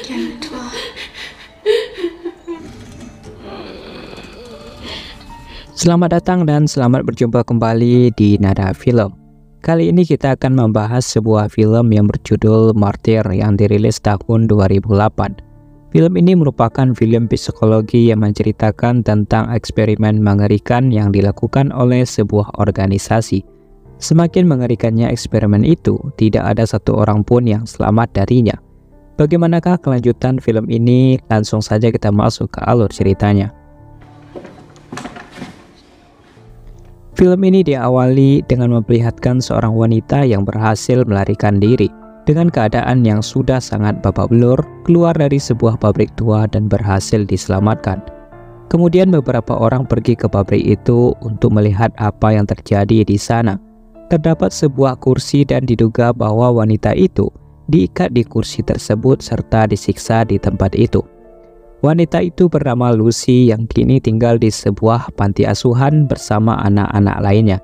Jangan tua. Selamat datang dan selamat berjumpa kembali di Nada Film. Kali ini kita akan membahas sebuah film yang berjudul Martyr yang dirilis tahun 2008. Film ini merupakan film psikologi yang menceritakan tentang eksperimen mengerikan yang dilakukan oleh sebuah organisasi. Semakin mengerikannya eksperimen itu, tidak ada satu orang pun yang selamat darinya. Bagaimanakah kelanjutan film ini? Langsung saja kita masuk ke alur ceritanya. Film ini diawali dengan memperlihatkan seorang wanita yang berhasil melarikan diri dengan keadaan yang sudah sangat babak belur, keluar dari sebuah pabrik tua dan berhasil diselamatkan. Kemudian beberapa orang pergi ke pabrik itu untuk melihat apa yang terjadi di sana. Terdapat sebuah kursi dan diduga bahwa wanita itu diikat di kursi tersebut serta disiksa di tempat itu. Wanita itu bernama Lucy yang kini tinggal di sebuah panti asuhan bersama anak-anak lainnya.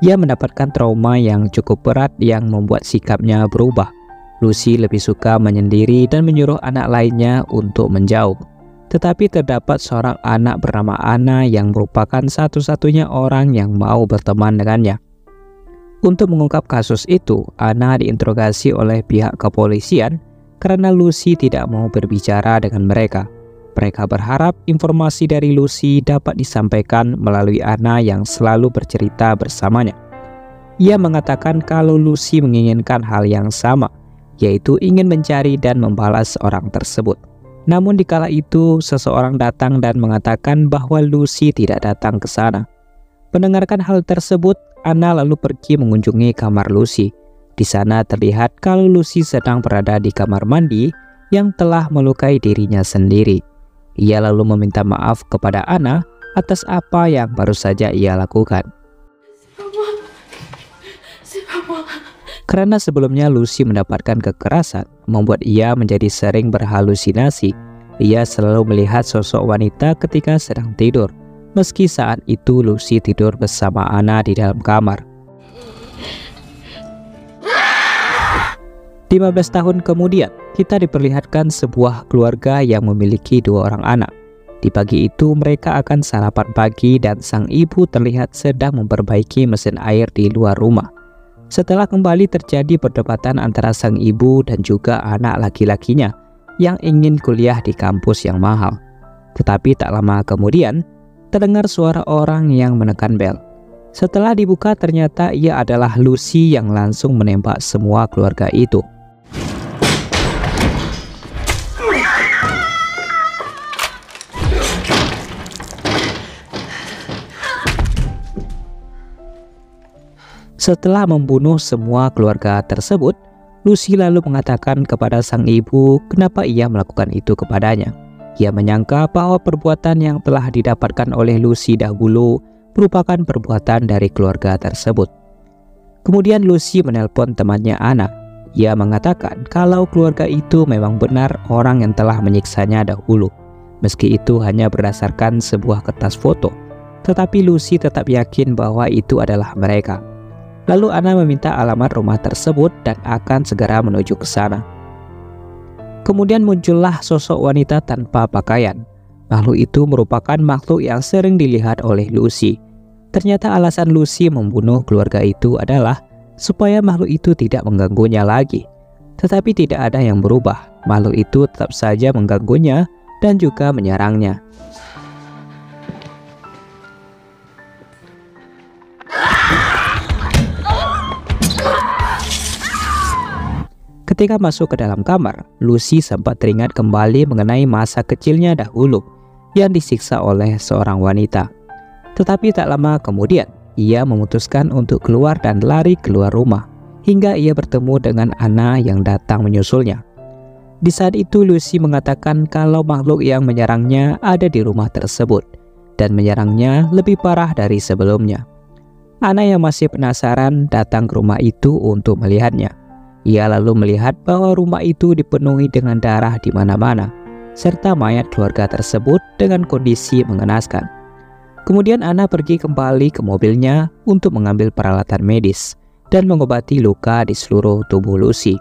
Ia mendapatkan trauma yang cukup berat yang membuat sikapnya berubah. Lucy lebih suka menyendiri dan menyuruh anak lainnya untuk menjauh. Tetapi terdapat seorang anak bernama Anna yang merupakan satu-satunya orang yang mau berteman dengannya. Untuk mengungkap kasus itu, Anna diinterogasi oleh pihak kepolisian karena Lucy tidak mau berbicara dengan mereka. Mereka berharap informasi dari Lucy dapat disampaikan melalui Anna yang selalu bercerita bersamanya. Ia mengatakan kalau Lucy menginginkan hal yang sama, yaitu ingin mencari dan membalas orang tersebut. Namun dikala itu, seseorang datang dan mengatakan bahwa Lucy tidak datang ke sana. Mendengarkan hal tersebut, Anna lalu pergi mengunjungi kamar Lucy. Di sana terlihat kalau Lucy sedang berada di kamar mandi yang telah melukai dirinya sendiri. Ia lalu meminta maaf kepada Anna atas apa yang baru saja ia lakukan. Karena sebelumnya Lucy mendapatkan kekerasan, membuat ia menjadi sering berhalusinasi. Ia selalu melihat sosok wanita ketika sedang tidur, meski saat itu Lucy tidur bersama Anna di dalam kamar. 15 tahun kemudian, kita diperlihatkan sebuah keluarga yang memiliki 2 orang anak. Di pagi itu mereka akan sarapan pagi dan sang ibu terlihat sedang memperbaiki mesin air di luar rumah. Setelah kembali terjadi perdebatan antara sang ibu dan juga anak laki-lakinya yang ingin kuliah di kampus yang mahal. Tetapi tak lama kemudian, terdengar suara orang yang menekan bel. Setelah dibuka ternyata ia adalah Lucy yang langsung menembak semua keluarga itu. Setelah membunuh semua keluarga tersebut, Lucy lalu mengatakan kepada sang ibu kenapa ia melakukan itu kepadanya. Ia menyangka bahwa perbuatan yang telah didapatkan oleh Lucy dahulu merupakan perbuatan dari keluarga tersebut. Kemudian Lucy menelpon temannya Anna. Ia mengatakan kalau keluarga itu memang benar orang yang telah menyiksanya dahulu. Meski itu hanya berdasarkan sebuah kertas foto, tetapi Lucy tetap yakin bahwa itu adalah mereka. Lalu Anna meminta alamat rumah tersebut dan akan segera menuju ke sana. Kemudian muncullah sosok wanita tanpa pakaian. Makhluk itu merupakan makhluk yang sering dilihat oleh Lucy. Ternyata alasan Lucy membunuh keluarga itu adalah supaya makhluk itu tidak mengganggunya lagi. Tetapi tidak ada yang berubah. Makhluk itu tetap saja mengganggunya dan juga menyerangnya. Ketika masuk ke dalam kamar, Lucy sempat teringat kembali mengenai masa kecilnya dahulu yang disiksa oleh seorang wanita. Tetapi tak lama kemudian, ia memutuskan untuk keluar dan lari keluar rumah, hingga ia bertemu dengan Anna yang datang menyusulnya. Di saat itu Lucy mengatakan kalau makhluk yang menyerangnya ada di rumah tersebut, dan menyerangnya lebih parah dari sebelumnya. Anna yang masih penasaran datang ke rumah itu untuk melihatnya. Ia lalu melihat bahwa rumah itu dipenuhi dengan darah di mana-mana, serta mayat keluarga tersebut dengan kondisi mengenaskan. Kemudian Anna pergi kembali ke mobilnya untuk mengambil peralatan medis dan mengobati luka di seluruh tubuh Lucy.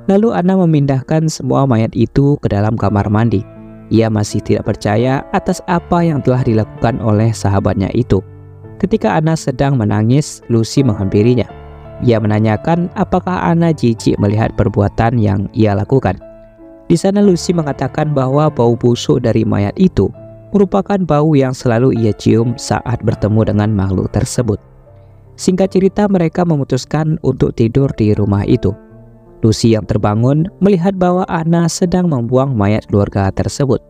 Lalu Anna memindahkan semua mayat itu ke dalam kamar mandi. Ia masih tidak percaya atas apa yang telah dilakukan oleh sahabatnya itu. Ketika Anna sedang menangis, Lucy menghampirinya. Ia menanyakan apakah Anna jijik melihat perbuatan yang ia lakukan. Di sana Lucy mengatakan bahwa bau busuk dari mayat itu merupakan bau yang selalu ia cium saat bertemu dengan makhluk tersebut. Singkat cerita, mereka memutuskan untuk tidur di rumah itu. Lucy yang terbangun melihat bahwa Anna sedang membuang mayat keluarga tersebut.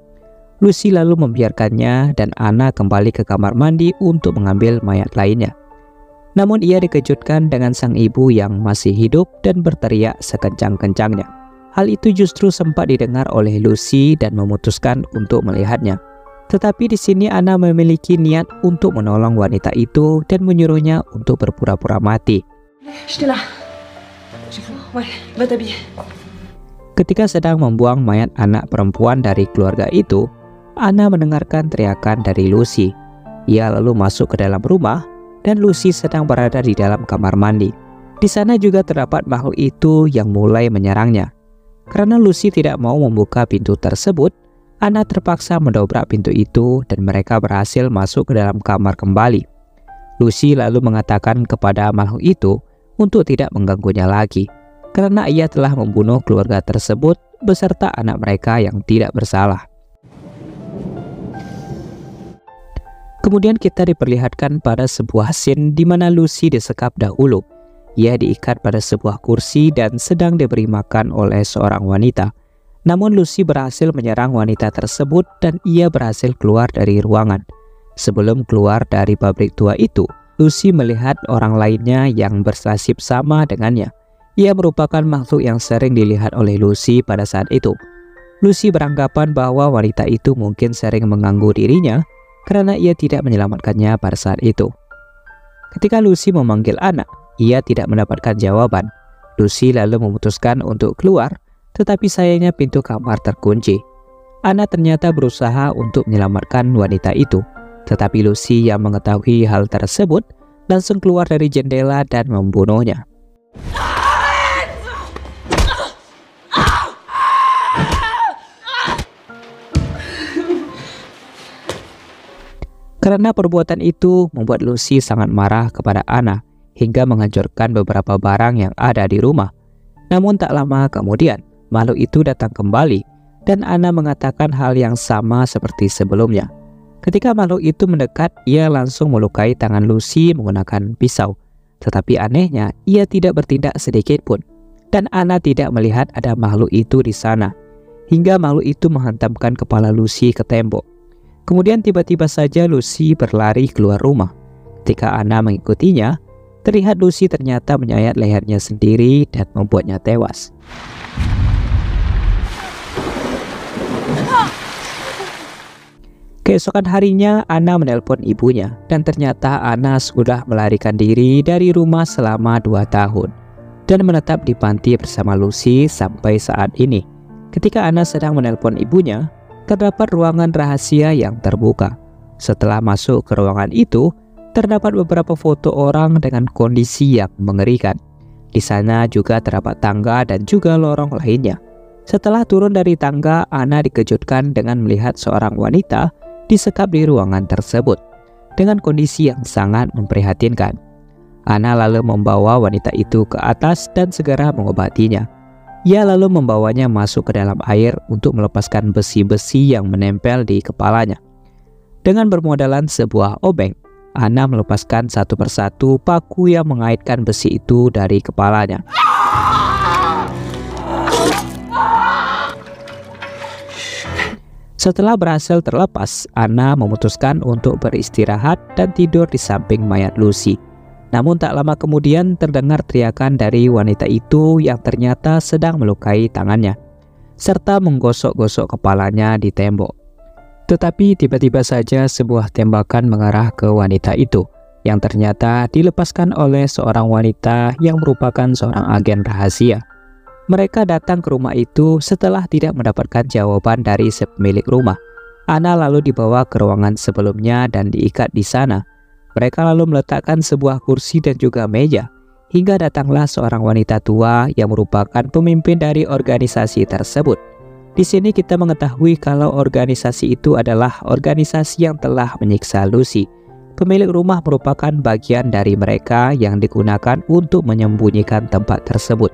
Lucy lalu membiarkannya dan Anna kembali ke kamar mandi untuk mengambil mayat lainnya. Namun ia dikejutkan dengan sang ibu yang masih hidup dan berteriak sekencang-kencangnya. Hal itu justru sempat didengar oleh Lucy dan memutuskan untuk melihatnya. Tetapi di sini Anna memiliki niat untuk menolong wanita itu dan menyuruhnya untuk berpura-pura mati. Ketika sedang membuang mayat anak perempuan dari keluarga itu, Anna mendengarkan teriakan dari Lucy. Ia lalu masuk ke dalam rumah dan Lucy sedang berada di dalam kamar mandi. Di sana juga terdapat makhluk itu yang mulai menyerangnya. Karena Lucy tidak mau membuka pintu tersebut, Anna terpaksa mendobrak pintu itu dan mereka berhasil masuk ke dalam kamar kembali. Lucy lalu mengatakan kepada makhluk itu untuk tidak mengganggunya lagi, karena ia telah membunuh keluarga tersebut beserta anak mereka yang tidak bersalah. Kemudian kita diperlihatkan pada sebuah scene di mana Lucy disekap dahulu. Ia diikat pada sebuah kursi dan sedang diberi makan oleh seorang wanita. Namun Lucy berhasil menyerang wanita tersebut dan ia berhasil keluar dari ruangan. Sebelum keluar dari pabrik tua itu, Lucy melihat orang lainnya yang bernasib sama dengannya. Ia merupakan makhluk yang sering dilihat oleh Lucy pada saat itu. Lucy beranggapan bahwa wanita itu mungkin sering mengganggu dirinya karena ia tidak menyelamatkannya pada saat itu. Ketika Lucy memanggil Anna, ia tidak mendapatkan jawaban. Lucy lalu memutuskan untuk keluar, tetapi sayangnya pintu kamar terkunci. Anna ternyata berusaha untuk menyelamatkan wanita itu, tetapi Lucy yang mengetahui hal tersebut langsung keluar dari jendela dan membunuhnya. Karena perbuatan itu membuat Lucy sangat marah kepada Anna hingga menghancurkan beberapa barang yang ada di rumah. Namun tak lama kemudian, makhluk itu datang kembali dan Anna mengatakan hal yang sama seperti sebelumnya. Ketika makhluk itu mendekat, ia langsung melukai tangan Lucy menggunakan pisau. Tetapi anehnya, ia tidak bertindak sedikit pun. Dan Anna tidak melihat ada makhluk itu di sana. Hingga makhluk itu menghantamkan kepala Lucy ke tembok. Kemudian tiba-tiba saja Lucy berlari keluar rumah. Ketika Anna mengikutinya, terlihat Lucy ternyata menyayat lehernya sendiri dan membuatnya tewas. Keesokan harinya, Anna menelpon ibunya dan ternyata Anna sudah melarikan diri dari rumah selama 2 tahun dan menetap di panti bersama Lucy sampai saat ini. Ketika Anna sedang menelpon ibunya, terdapat ruangan rahasia yang terbuka. Setelah masuk ke ruangan itu, terdapat beberapa foto orang dengan kondisi yang mengerikan. Di sana juga terdapat tangga dan juga lorong lainnya. Setelah turun dari tangga, Anna dikejutkan dengan melihat seorang wanita disekap di ruangan tersebut dengan kondisi yang sangat memprihatinkan. Anna lalu membawa wanita itu ke atas dan segera mengobatinya. Ia lalu membawanya masuk ke dalam air untuk melepaskan besi-besi yang menempel di kepalanya. Dengan bermodalan sebuah obeng, Anna melepaskan satu persatu paku yang mengaitkan besi itu dari kepalanya. Setelah berhasil terlepas, Anna memutuskan untuk beristirahat dan tidur di samping mayat Lucy. Namun tak lama kemudian terdengar teriakan dari wanita itu yang ternyata sedang melukai tangannya, serta menggosok-gosok kepalanya di tembok. Tetapi tiba-tiba saja sebuah tembakan mengarah ke wanita itu, yang ternyata dilepaskan oleh seorang wanita yang merupakan seorang agen rahasia. Mereka datang ke rumah itu setelah tidak mendapatkan jawaban dari pemilik rumah. Anna lalu dibawa ke ruangan sebelumnya dan diikat di sana. Mereka lalu meletakkan sebuah kursi dan juga meja hingga datanglah seorang wanita tua yang merupakan pemimpin dari organisasi tersebut. Di sini kita mengetahui kalau organisasi itu adalah organisasi yang telah menyiksa Lucy. Pemilik rumah merupakan bagian dari mereka yang digunakan untuk menyembunyikan tempat tersebut.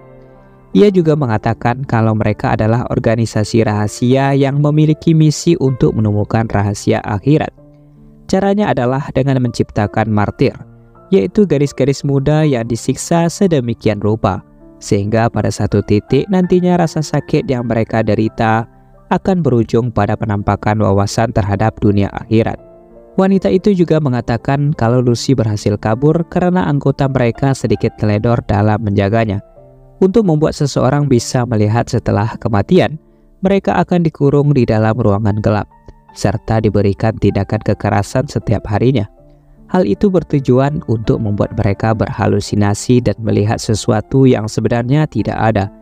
Ia juga mengatakan kalau mereka adalah organisasi rahasia yang memiliki misi untuk menemukan rahasia akhirat. Caranya adalah dengan menciptakan martir, yaitu gadis-gadis muda yang disiksa sedemikian rupa, sehingga pada satu titik nantinya rasa sakit yang mereka derita akan berujung pada penampakan wawasan terhadap dunia akhirat. Wanita itu juga mengatakan kalau Lucy berhasil kabur karena anggota mereka sedikit teledor dalam menjaganya. Untuk membuat seseorang bisa melihat setelah kematian, mereka akan dikurung di dalam ruangan gelap, serta diberikan tindakan kekerasan setiap harinya. Hal itu bertujuan untuk membuat mereka berhalusinasi dan melihat sesuatu yang sebenarnya tidak ada.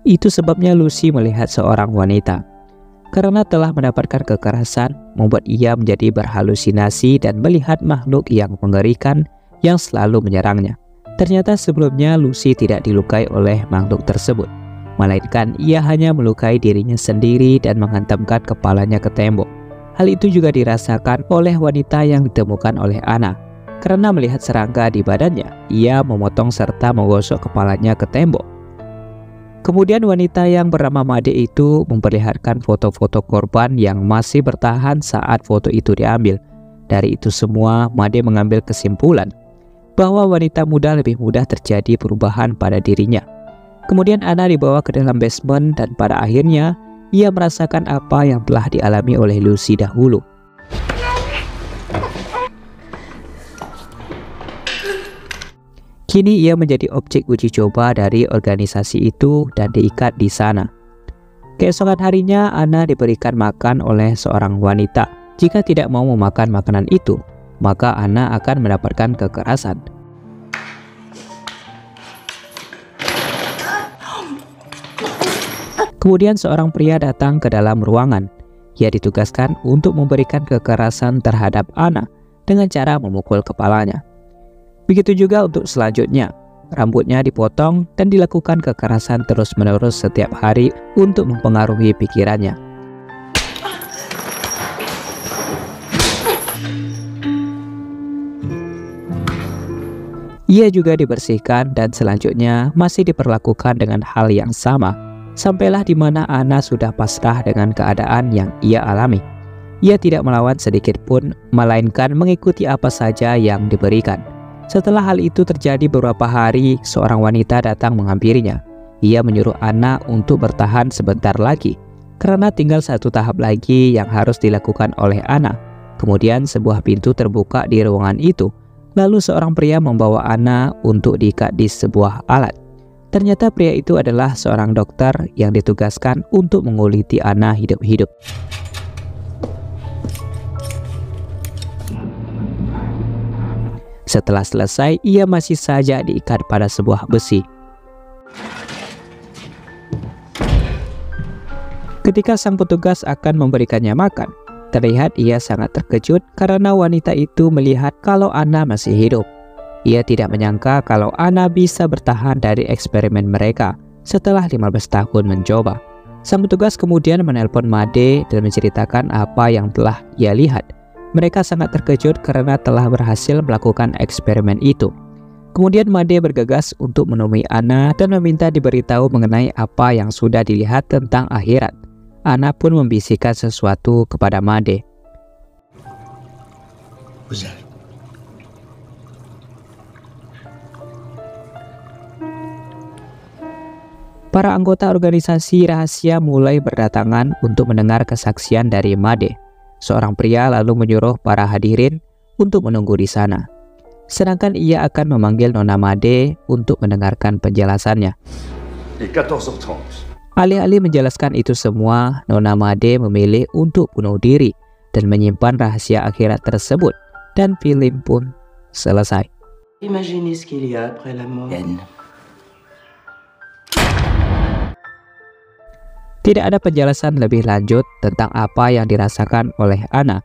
Itu sebabnya Lucy melihat seorang wanita. Karena telah mendapatkan kekerasan, membuat ia menjadi berhalusinasi dan melihat makhluk yang mengerikan yang selalu menyerangnya. Ternyata sebelumnya Lucy tidak dilukai oleh makhluk tersebut, melainkan ia hanya melukai dirinya sendiri dan menghantamkan kepalanya ke tembok. Hal itu juga dirasakan oleh wanita yang ditemukan oleh Anna. Karena melihat serangga di badannya, ia memotong serta menggosok kepalanya ke tembok. Kemudian wanita yang bernama Made itu memperlihatkan foto-foto korban yang masih bertahan saat foto itu diambil. Dari itu semua, Made mengambil kesimpulan bahwa wanita muda lebih mudah terjadi perubahan pada dirinya. Kemudian Anna dibawa ke dalam basement dan pada akhirnya ia merasakan apa yang telah dialami oleh Lucy dahulu. Kini ia menjadi objek uji coba dari organisasi itu dan diikat di sana. Keesokan harinya Anna diberikan makan oleh seorang wanita. Jika tidak mau memakan makanan itu, maka Anna akan mendapatkan kekerasan. Kemudian seorang pria datang ke dalam ruangan. Ia ditugaskan untuk memberikan kekerasan terhadap Anna dengan cara memukul kepalanya. Begitu juga untuk selanjutnya. Rambutnya dipotong dan dilakukan kekerasan terus-menerus setiap hari untuk mempengaruhi pikirannya. Ia juga dibersihkan dan selanjutnya masih diperlakukan dengan hal yang sama. Sampailah di mana Anna sudah pasrah dengan keadaan yang ia alami. Ia tidak melawan sedikit pun, melainkan mengikuti apa saja yang diberikan. Setelah hal itu terjadi beberapa hari, seorang wanita datang menghampirinya. Ia menyuruh Anna untuk bertahan sebentar lagi, karena tinggal satu tahap lagi yang harus dilakukan oleh Anna. Kemudian sebuah pintu terbuka di ruangan itu. Lalu seorang pria membawa Anna untuk diikat di sebuah alat. Ternyata pria itu adalah seorang dokter yang ditugaskan untuk menguliti Anna hidup-hidup. Setelah selesai, ia masih saja diikat pada sebuah besi. Ketika sang petugas akan memberikannya makan, terlihat ia sangat terkejut karena wanita itu melihat kalau Anna masih hidup. Ia tidak menyangka kalau Anna bisa bertahan dari eksperimen mereka setelah 15 tahun mencoba. Sang petugas kemudian menelpon Made dan menceritakan apa yang telah ia lihat. Mereka sangat terkejut karena telah berhasil melakukan eksperimen itu. Kemudian Made bergegas untuk menemui Anna dan meminta diberitahu mengenai apa yang sudah dilihat tentang akhirat. Anna pun membisikkan sesuatu kepada Made. Para anggota organisasi rahasia mulai berdatangan untuk mendengar kesaksian dari Made. Seorang pria lalu menyuruh para hadirin untuk menunggu di sana. Sedangkan ia akan memanggil Nona Made untuk mendengarkan penjelasannya. Alih-alih menjelaskan itu semua, Nona Made memilih untuk bunuh diri dan menyimpan rahasia akhirat tersebut, dan film pun selesai. Imaginez ce qu'il y a après la mort. Tidak ada penjelasan lebih lanjut tentang apa yang dirasakan oleh Anna.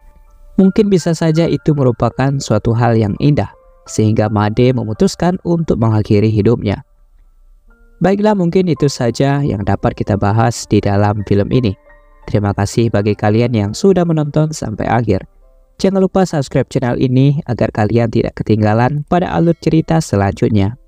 Mungkin bisa saja itu merupakan suatu hal yang indah, sehingga Made memutuskan untuk mengakhiri hidupnya. Baiklah, mungkin itu saja yang dapat kita bahas di dalam film ini. Terima kasih bagi kalian yang sudah menonton sampai akhir. Jangan lupa subscribe channel ini agar kalian tidak ketinggalan pada alur cerita selanjutnya.